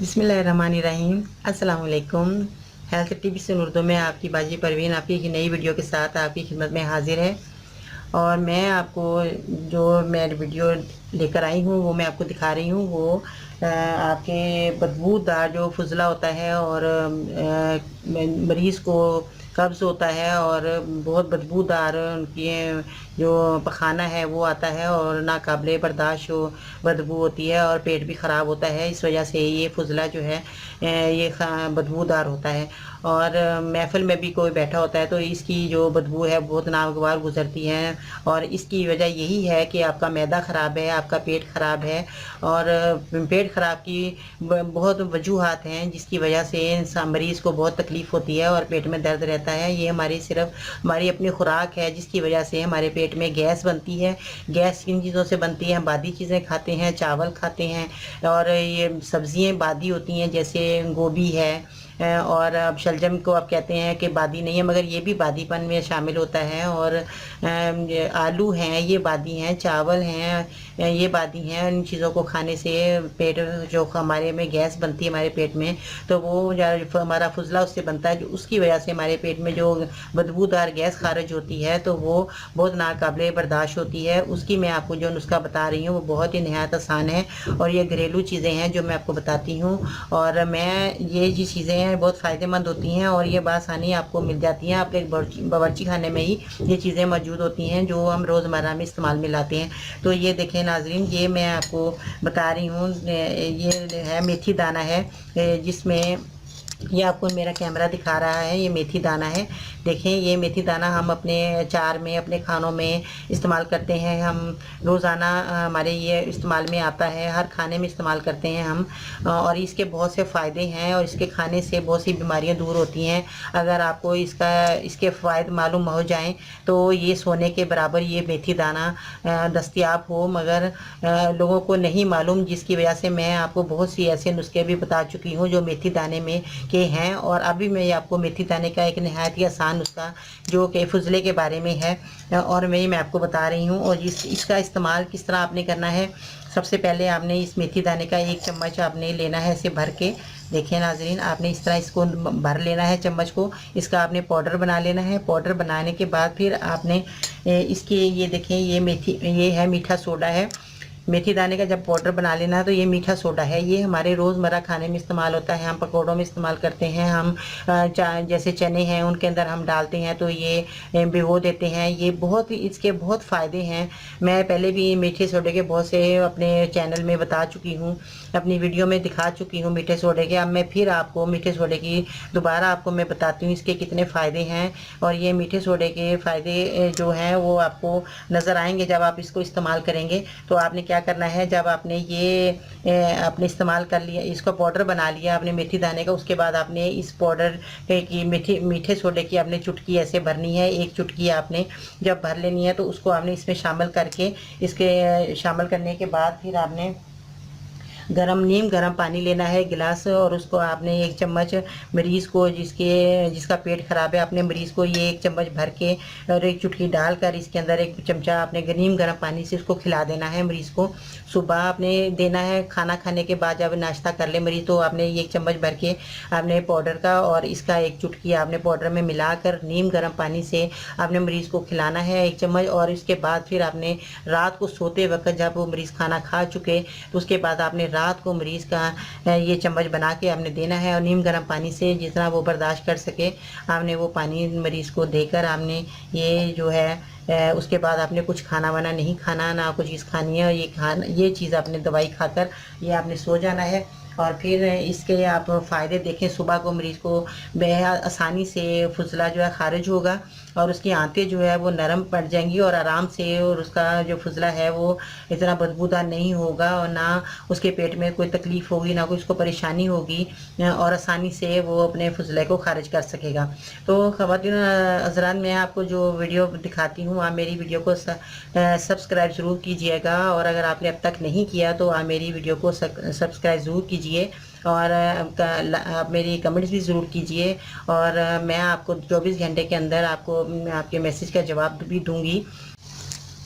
बिस्मिल्लाहिर्रहमानिर्रहीम। अस्सलाम वालेकुम। हेल्थ टिप्स इन उर्दू में आपकी बाजी परवीन आपकी एक नई वीडियो के साथ आपकी खिदमत में हाजिर है। और मैं आपको जो मैं वीडियो लेकर आई हूँ वो मैं आपको दिखा रही हूँ। वो आपके बदबूदार जो फुजला होता है और मरीज़ को कब्ज़ होता है और बहुत बदबूदार उनकी जो पखाना है वो आता है और नाकाबिले बर्दाश्त बदबू होती है और पेट भी ख़राब होता है। इस वजह से ये फुजला जो है ये बदबूदार होता है। और महफ़िल में भी कोई बैठा होता है तो इसकी जो बदबू है बहुत नागवार गुज़रती है। और इसकी वजह यही है कि आपका मैदा ख़राब है, आपका पेट ख़राब है। और पेट ख़राब की बहुत वजूहात हैं जिसकी वजह से मरीज़ को बहुत तकलीफ़ होती है और पेट में दर्द रहता है। ये सिर्फ़ हमारी अपनी खुराक है जिसकी वजह से हमारे पेट में गैस बनती है। गैस किन चीज़ों से बनती है? हम बादी चीज़ें खाते हैं, चावल खाते हैं और ये सब्ज़ियाँ बादी होती हैं जैसे गोभी है। और अब शलजम को आप कहते हैं कि बादी नहीं है मगर ये भी बादीपन में शामिल होता है। और ये आलू हैं ये बादी हैं, चावल हैं ये बादी हैं। इन चीज़ों को खाने से पेट जो हमारे में गैस बनती है हमारे पेट में तो वो हमारा फुजला उससे बनता है, जो उसकी वजह से हमारे पेट में जो बदबूदार गैस खारिज होती है तो वो बहुत नाकाबिले बर्दाश्त होती है। उसकी मैं आपको जो नुस्खा बता रही हूँ वो बहुत ही नहायत आसान है और ये घरेलू चीज़ें हैं जो मैं आपको बताती हूँ। और मैं ये जी चीज़ें बहुत फ़ायदेमंद होती हैं और ये बासानी आपको मिल जाती हैं। आपके बावर्ची खाने में ही ये चीज़ें मौजूद होती हैं जो हम रोज़मर्रा में इस्तेमाल में लाते हैं। तो ये देखें नाज़रीन, ये मैं आपको बता रही हूँ, ये है मेथी दाना है जिसमें ये आपको मेरा कैमरा दिखा रहा है। ये मेथी दाना है, देखें ये मेथी दाना हम अपने चार में अपने खानों में इस्तेमाल करते हैं। हम रोज़ाना हमारे ये इस्तेमाल में आता है, हर खाने में इस्तेमाल करते हैं हम। और इसके बहुत से फ़ायदे हैं और इसके खाने से बहुत सी बीमारियां दूर होती हैं। अगर आपको इसके फ़ायदे मालूम हो जाएं तो ये सोने के बराबर ये मेथी दाना दस्तयाब हो, मगर लोगों को नहीं मालूम, जिसकी वजह से मैं आपको बहुत सी ऐसे नुस्खे भी बता चुकी हूँ जो मेथी दाने में के हैं। और अभी मैं आपको मेथी दाने का एक नहायत ही आसान नुस्खा जो कि फुजले के बारे में है और मैं आपको बता रही हूँ। और इसका इस्तेमाल किस तरह आपने करना है। सबसे पहले आपने इस मेथी दाने का 1 चम्मच आपने लेना है इसे भर के। देखिए नाज़रीन, आपने इस तरह इसको भर लेना है चम्मच को। इसका आपने पाउडर बना लेना है। पाउडर बनाने के बाद फिर आपने इसकी ये देखें ये है मीठा सोडा है। मेथी दाने का जब पाउडर बना लेना है तो ये मीठा सोडा है। ये हमारे रोज़मर्रा खाने में इस्तेमाल होता है, हम पकौड़ों में इस्तेमाल करते हैं। हम जैसे चने हैं उनके अंदर हम डालते हैं तो ये भिगो देते हैं। ये इसके बहुत फ़ायदे हैं। मैं पहले भी मीठे सोडे के बहुत से अपने चैनल में बता चुकी हूँ, अपनी वीडियो में दिखा चुकी हूँ मीठे सोडे के। अब मैं फिर आपको मीठे सोडे की दोबारा आपको मैं बताती हूँ इसके कितने फ़ायदे हैं। और ये मीठे सोडे के फ़ायदे जो हैं वो आपको नज़र आएंगे जब आप इसको इस्तेमाल करेंगे। तो आपने क्या करना है, जब आपने ये आपने इस्तेमाल कर लिया, इसको पाउडर बना लिया आपने मेथी दाने का, उसके बाद आपने इस पाउडर की मीठे सोडे की आपने चुटकी ऐसे भरनी है। 1 चुटकी आपने जब भर लेनी है तो उसको आपने इसमें शामिल करके इसके शामिल करने के बाद फिर आपने नीम गर्म पानी लेना है गिलास। और उसको आपने 1 चम्मच मरीज़ को जिसका पेट ख़राब है अपने मरीज़ को ये 1 चम्मच भर के और 1 चुटकी डालकर इसके अंदर 1 चमचा आपने नीम गर्म पानी से उसको खिला देना है मरीज़ को। सुबह आपने देना है, खाना खाने के बाद जब नाश्ता कर ले मरीज़ तो आपने 1 चम्मच भर के आपने पाउडर का और इसका 1 चुटकी आपने पाउडर में मिलाकर नीम गर्म पानी से आपने मरीज़ को खिलाना है 1 चम्मच। और इसके बाद फिर आपने रात को सोते वक्त जब वो मरीज़ खाना खा चुके तो उसके बाद आपने रात को मरीज़ का ये चम्मच बना के आपने देना है। और नीम गर्म पानी से जितना वो बर्दाश्त कर सके आपने वो पानी मरीज़ को देकर आपने ये जो है उसके बाद आपने कुछ खाना वाना नहीं खाना, ना कुछ चीज़ खानी है। ये चीज़ आपने दवाई खाकर ये आपने सो जाना है। और फिर इसके आप फ़ायदे देखें, सुबह को मरीज़ को बेहद आसानी से फुजला जो है ख़ारिज होगा और उसकी आंतें जो है वो नरम पड़ जाएंगी और आराम से, और उसका जो फुजला है वो इतना बदबूदार नहीं होगा और ना उसके पेट में कोई तकलीफ़ होगी, ना कोई उसको परेशानी होगी और आसानी से वो अपने फुजले को ख़ारिज कर सकेगा। तो ख़वातीन हज़रात, मैं आपको जो वीडियो दिखाती हूँ आप मेरी वीडियो को सब्सक्राइब ज़रूर कीजिएगा। और अगर आपने अब तक नहीं किया तो आप मेरी वीडियो को सब्सक्राइब ज़रूर कीजिए और आप मेरी कमेंट्स भी ज़रूर कीजिए। और मैं आपको 24 घंटे के अंदर आपको आपके मैसेज का जवाब भी दूंगी।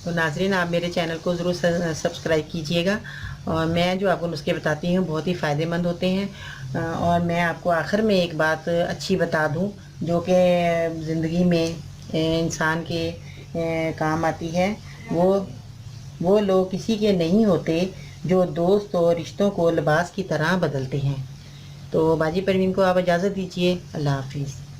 तो नाज़रीन, आप मेरे चैनल को ज़रूर सब्सक्राइब कीजिएगा और मैं जो आपको नुस्खे बताती हूँ बहुत ही फ़ायदेमंद होते हैं। और मैं आपको आखिर में एक बात अच्छी बता दूँ जो कि ज़िंदगी में इंसान के काम आती है। वो लोग किसी के नहीं होते जो दोस्त और रिश्तों को लिबास की तरह बदलते हैं। तो बाजी परवीन को आप इजाज़त दीजिए। अल्लाह हाफ़िज़।